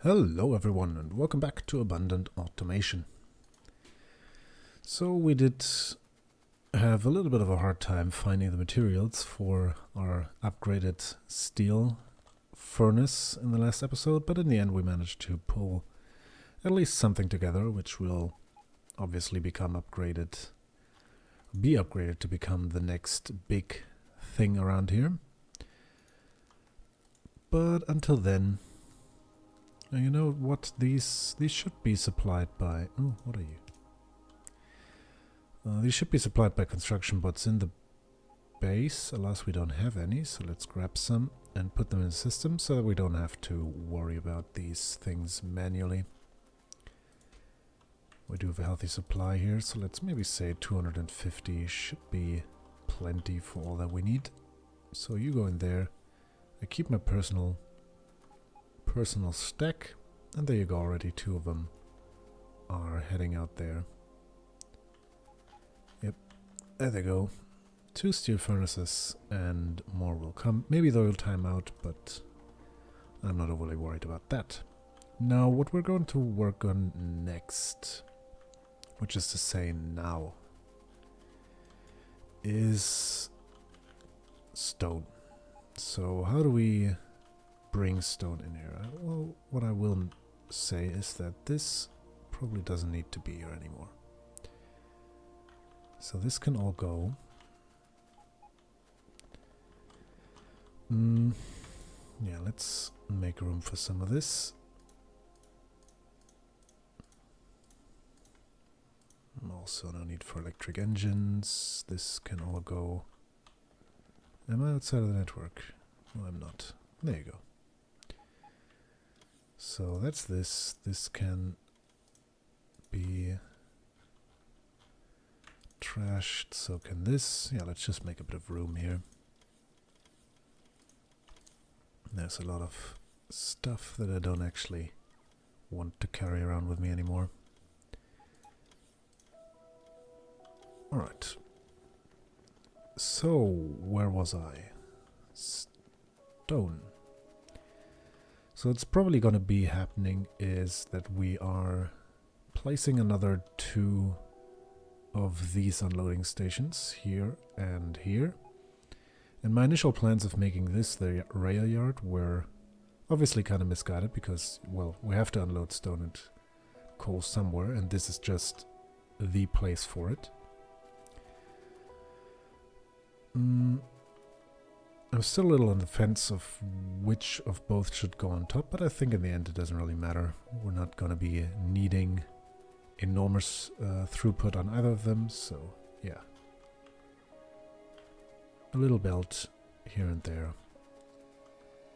Hello everyone and welcome back to Abundant Automation. So we did have a little bit of a hard time finding the materials for our upgraded steel furnace in the last episode, but in the end we managed to pull at least something together which will obviously be upgraded to become the next big thing around here. But until then, you know what, these should be supplied by... Oh, what are you? These should be supplied by construction bots in the base, alas we don't have any, so let's grab some and put them in the system so that we don't have to worry about these things manually. We do have a healthy supply here, so let's maybe say 250 should be plenty for all that we need. So you go in there, I keep my personal stack, and there you go, already two of them are heading out there. Yep, there they go. 2 steel furnaces and more will come. Maybe they'll time out, but I'm not overly worried about that. Now what we're going to work on next, which is to say now, is stone. So how do we bring stone in here? Well, what I will say is that this probably doesn't need to be here anymore. So this can all go. Yeah, let's make room for some of this. Also no need for electric engines. This can all go. Am I outside of the network? No, I'm not. There you go. So that's this. This can be trashed. So can this. Yeah, let's just make a bit of room here. There's a lot of stuff that I don't actually want to carry around with me anymore. Alright. So, where was I? Stone. So it's probably going to be happening is that we are placing another 2 of these unloading stations here and here. And my initial plans of making this the rail yard were obviously kind of misguided because, well, we have to unload stone and coal somewhere, and this is just the place for it. I'm still a little on the fence of which of both should go on top, but I think in the end it doesn't really matter. We're not going to be needing enormous throughput on either of them, so yeah. A little belt here and there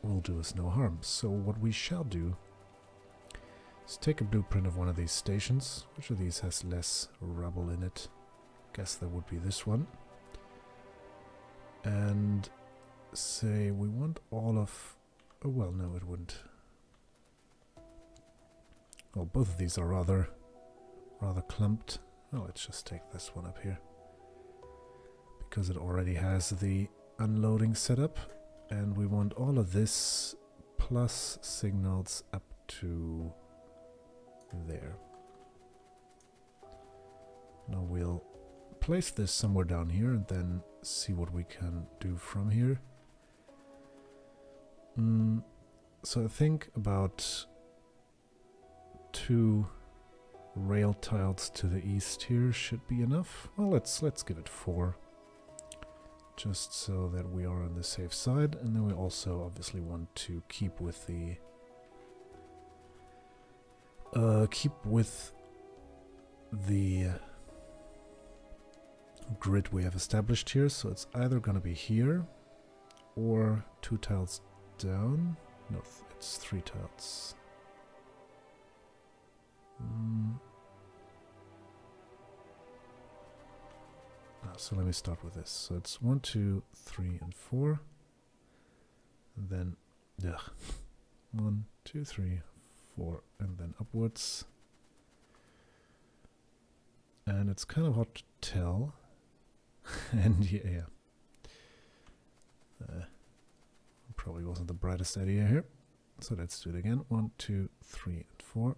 will do us no harm. So what we shall do is take a blueprint of one of these stations. Which of these has less rubble in it? Guess that would be this one. And say we want all of... Oh, well, no, it wouldn't. Well, both of these are rather clumped. Oh, let's just take this one up here, because it already has the unloading setup, and we want all of this plus signals up to there. Now we'll place this somewhere down here and then see what we can do from here. So I think about 2 rail tiles to the east here should be enough. Well, let's give it 4, just so that we are on the safe side. And then we also obviously want to keep with the grid we have established here. So it's either going to be here or 2 tiles down. No, it's 3 tiles. So let me start with this. So it's 1, 2, 3, and 4. And then 1, 2, 3, 4, and then upwards. And it's kind of hard to tell. And yeah. Probably wasn't the brightest idea here. So let's do it again. 1, 2, 3, and 4.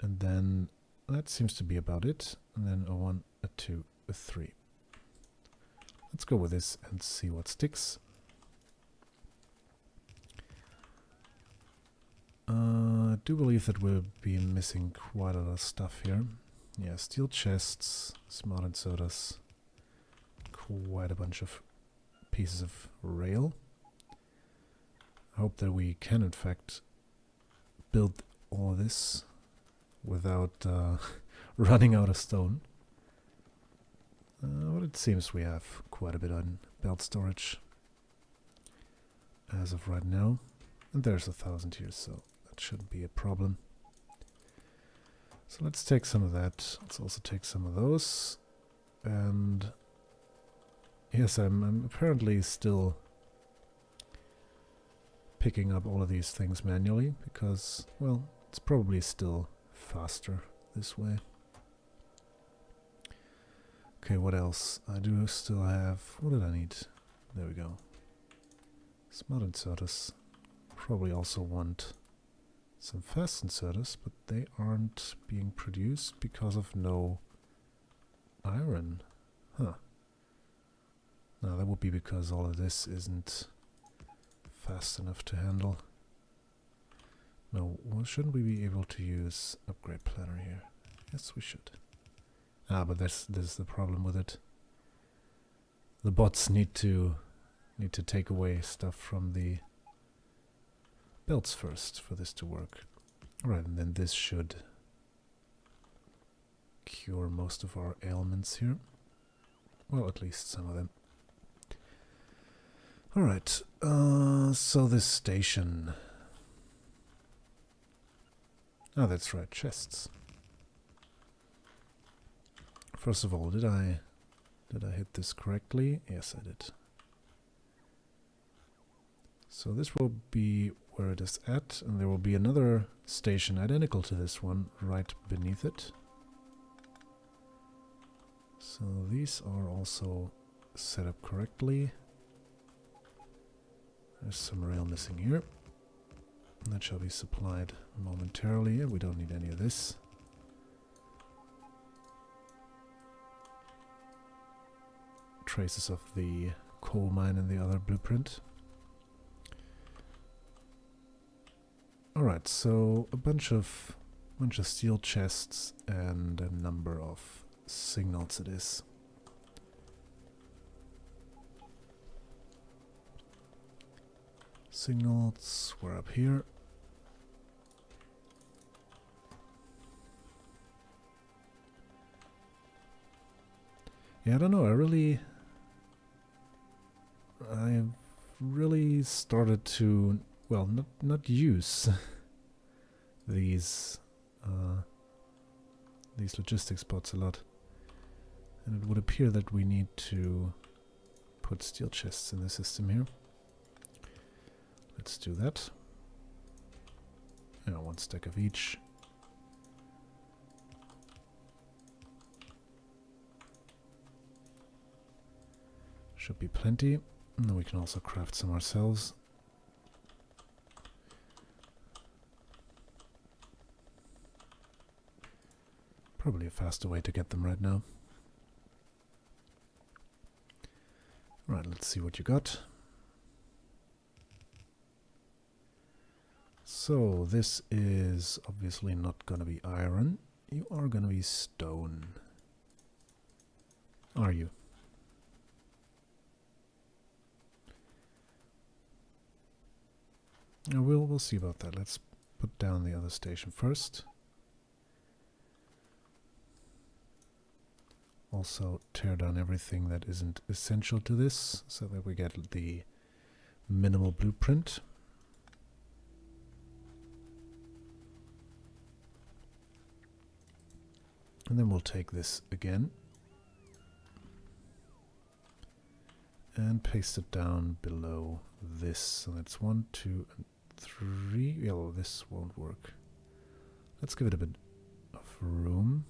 And then that seems to be about it. And then a 1, a 2, a 3. Let's go with this and see what sticks. I do believe that we'll be missing quite a lot of stuff here. Yeah, steel chests, smart inserters, quite a bunch of pieces of rail. I hope that we can in fact build all this without running out of stone. But it seems we have quite a bit on belt storage as of right now. And there's 1,000 here, so that shouldn't be a problem. So let's take some of that. Let's also take some of those. And yes, I'm apparently still picking up all of these things manually because, well, it's probably still faster this way. Okay, what else? I do still have... What did I need? There we go. Smart inserters. Probably also want some fast inserters, but they aren't being produced because of no iron. Huh. No, that would be because all of this isn't fast enough to handle. No, well, shouldn't we be able to use upgrade planner here? Yes, we should. Ah, but there's the problem with it. The bots need to take away stuff from the belts first for this to work. Right, and then this should cure most of our ailments here. Well, at least some of them. Alright, so this station... Oh, that's right, chests. First of all, did I hit this correctly? Yes, I did. So this will be where it is at, and there will be another station identical to this one right beneath it. So these are also set up correctly. There's some rail missing here. That shall be supplied momentarily. We don't need any of this. Traces of the coal mine in the other blueprint. Alright, so a bunch of steel chests and a number of signals it is. Signals were up here. Yeah, I don't know, I really started to, well, not use these logistics spots a lot. And it would appear that we need to put steel chests in the system here. Let's do that. Yeah, 1 stack of each. Should be plenty. And then we can also craft some ourselves. Probably a faster way to get them right now. Right, let's see what you got. So this is obviously not going to be iron. You are going to be stone. Are you? We'll see about that. Let's put down the other station first. Also tear down everything that isn't essential to this so that we get the minimal blueprint. And then we'll take this again and paste it down below this. So that's 1, 2, and 3. Yeah, well, this won't work. Let's give it a bit of room.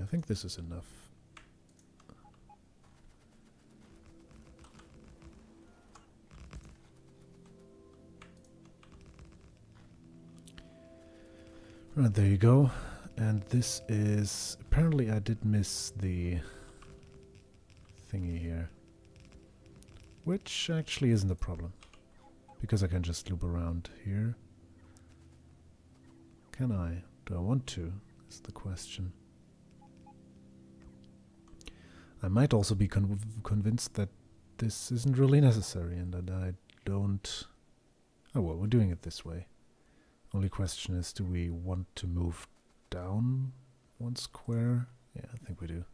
I think this is enough. Right, there you go. And this is... Apparently I did miss the thingy here. Which actually isn't a problem. Because I can just loop around here. Can I? Do I want to? Is the question. I might also be convinced that this isn't really necessary and that I don't... Oh well, we're doing it this way. Only question is, do we want to move down one square? Yeah, I think we do.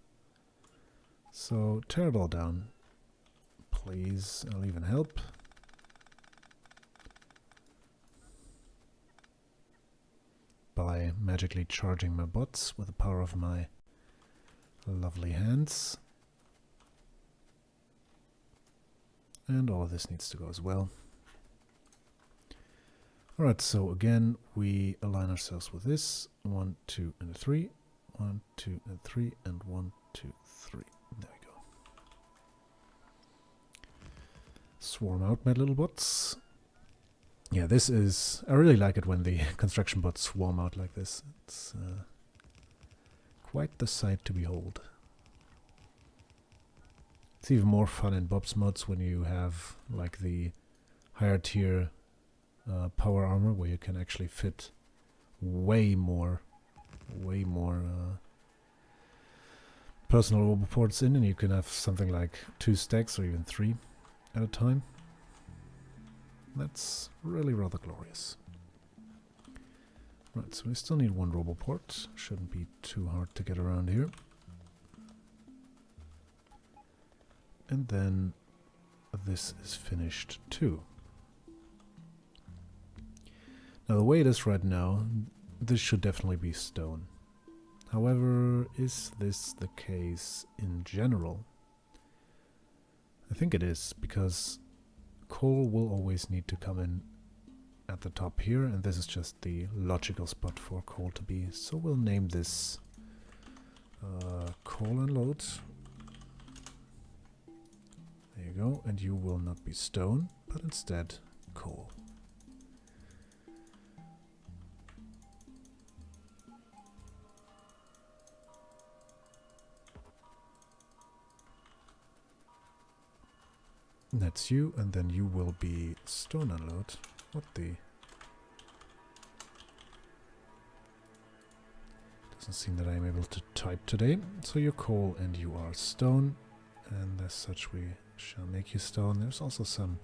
So, tear it all down. Please, I'll even help. By magically charging my bots with the power of my lovely hands. And all of this needs to go as well. Alright, so again, we align ourselves with this. 1, 2, and 3. 1, 2, and 3, and 1, 2, 3. There we go. Swarm out, my little bots. Yeah, this is... I really like it when the construction bots swarm out like this. It's quite the sight to behold. It's even more fun in Bob's mods when you have like the higher tier power armor where you can actually fit way more personal roboports in, and you can have something like 2 stacks or even 3 at a time. That's really rather glorious. Right, so we still need 1 roboport. Shouldn't be too hard to get around here. And then this is finished too. Now the way it is right now, this should definitely be stone. However, is this the case in general? I think it is, because coal will always need to come in at the top here, and this is just the logical spot for coal to be. So we'll name this coal unload. There you go, and you will not be stone, but instead coal. That's you, and then you will be stone unload. What the... Doesn't seem that I am able to type today. So you're coal and you are stone, and as such we shall make you stone. There's also some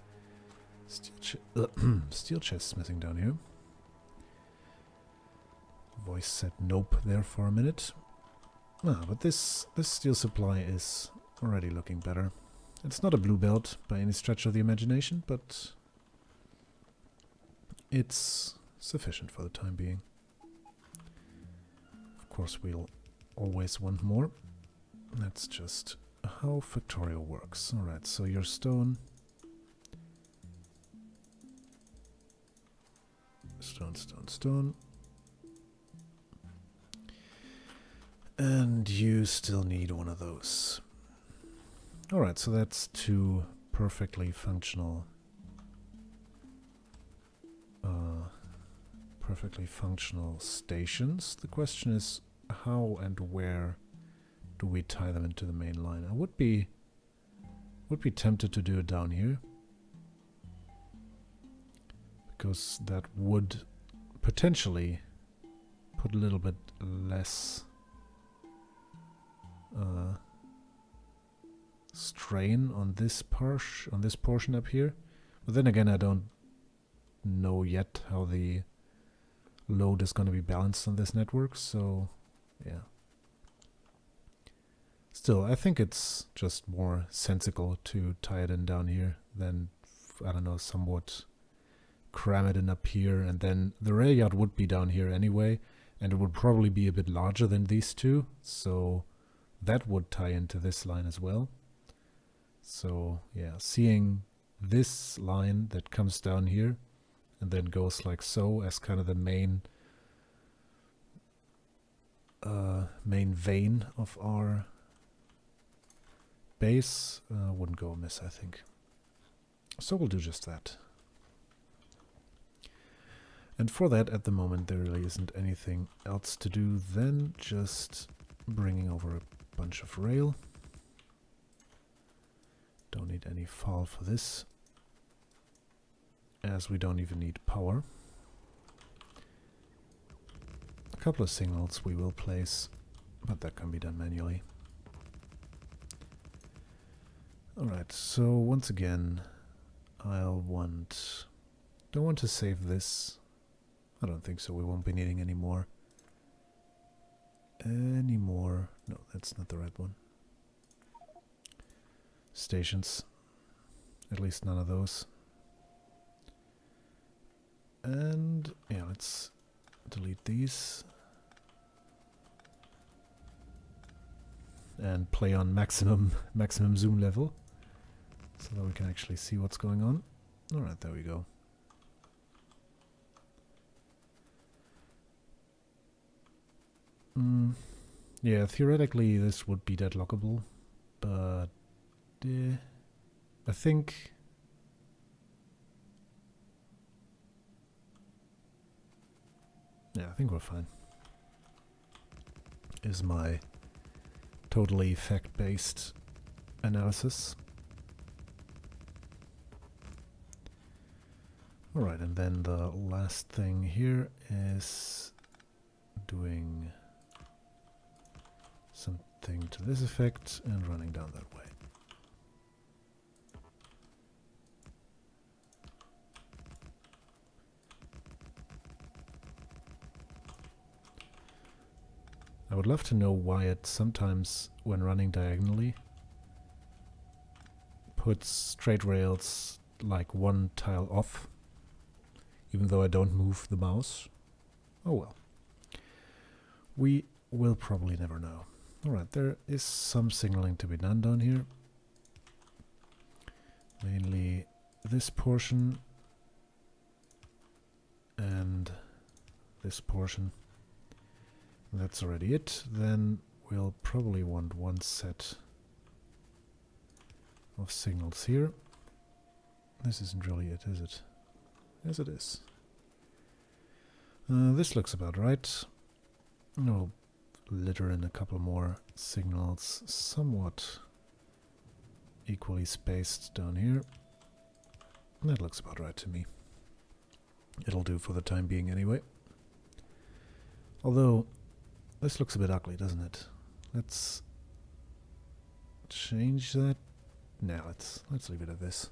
steel chests missing down here. Voice said nope there for a minute. Ah, but this steel supply is already looking better. It's not a blue belt by any stretch of the imagination, but it's sufficient for the time being. Of course, we'll always want more. That's just how Factorio works. Alright, so your stone. Stone, stone, stone. And you still need one of those. Alright, so that's 2 perfectly functional stations. The question is, how and where do we tie them into the main line? I would be tempted to do it down here, because that would potentially put a little bit less strain on this portion up here. But then again, I don't know yet how the load is going to be balanced on this network, so yeah. Still, I think it's just more sensible to tie it in down here than, I don't know, somewhat cram it in up here, and then the rail yard would be down here anyway, and it would probably be a bit larger than these two, so that would tie into this line as well. So yeah, seeing this line that comes down here and then goes like so as kind of the main main vein of our base wouldn't go amiss, I think. So we'll do just that. And for that, at the moment, there really isn't anything else to do than just bringing over a bunch of rail. Don't need any fall for this, as we don't even need power. A couple of signals we will place, but that can be done manually. Alright, so once again, don't want to save this. I don't think so, we won't be needing any more. No, that's not the right one. Stations. At least none of those. And yeah, let's delete these. And play on maximum zoom level, so that we can actually see what's going on. Alright, there we go. Yeah, theoretically this would be deadlockable, but I think we're fine. Is my totally fact-based analysis. Alright, and then the last thing here is doing something to this effect and running down that way. I would love to know why it sometimes, when running diagonally, puts straight rails like one tile off, even though I don't move the mouse. Oh well. We will probably never know. Alright, there is some signaling to be done down here. Mainly this portion and this portion. That's already it. Then we'll probably want one set of signals here. This isn't really it, is it? Yes, it is. This looks about right. We'll litter in a couple more signals, somewhat equally spaced down here. That looks about right to me. It'll do for the time being anyway. Although this looks a bit ugly, doesn't it? Let's change that. No, let's leave it at this.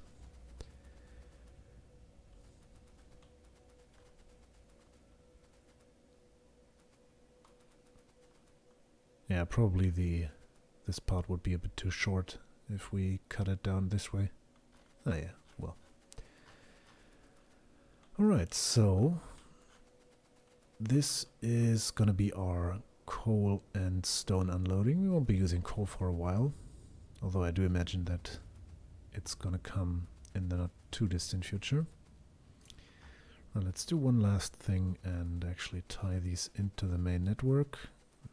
Yeah, probably this part would be a bit too short if we cut it down this way. Oh yeah, well. Alright, so this is gonna be our coal and stone unloading. We won't be using coal for a while, although I do imagine that it's gonna come in the not too distant future. Well, let's do one last thing and actually tie these into the main network.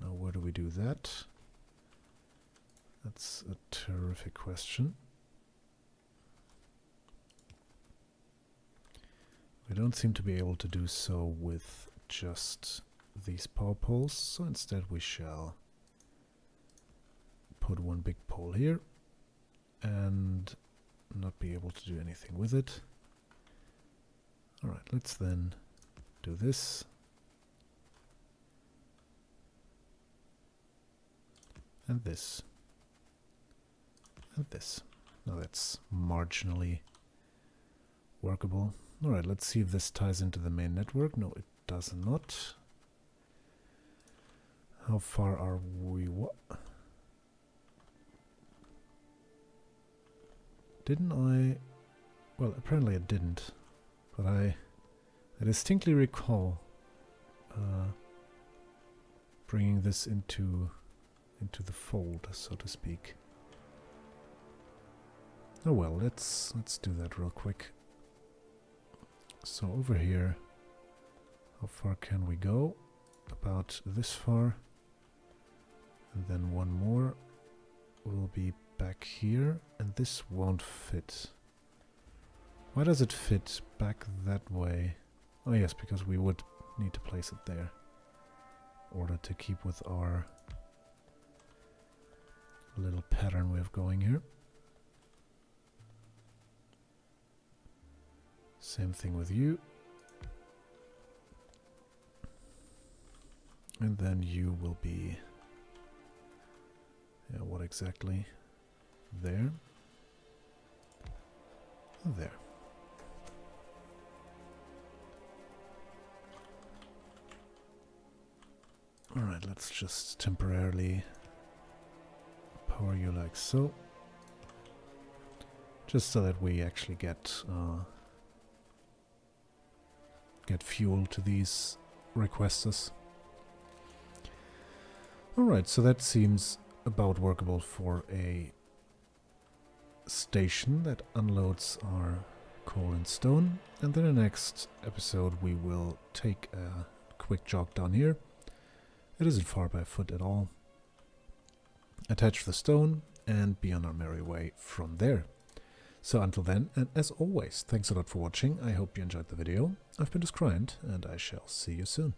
Now, where do we do that? That's a terrific question. We don't seem to be able to do so with just these power poles, so instead we shall put one big pole here and not be able to do anything with it. Alright, let's then do this. And this. And this. Now that's marginally workable. Alright, let's see if this ties into the main network. No, it does not. How far are we? What? Didn't I? Well, apparently I didn't. But I distinctly recall bringing this into the fold, so to speak. Oh well, let's do that real quick. So over here, how far can we go? About this far. And then one more will be back here, and this won't fit. Why does it fit back that way? Oh yes, because we would need to place it there in order to keep with our little pattern we have going here. Same thing with you. And then you will be... yeah, what exactly? There. There. Alright, let's just temporarily power you like so. Just so that we actually get fuel to these requesters. Alright, so that seems about workable for a station that unloads our coal and stone. And then in the next episode we will take a quick jog down here. It isn't far by foot at all. Attach the stone and be on our merry way from there. So until then, and as always, thanks a lot for watching. I hope you enjoyed the video. I've been Discryant, and I shall see you soon.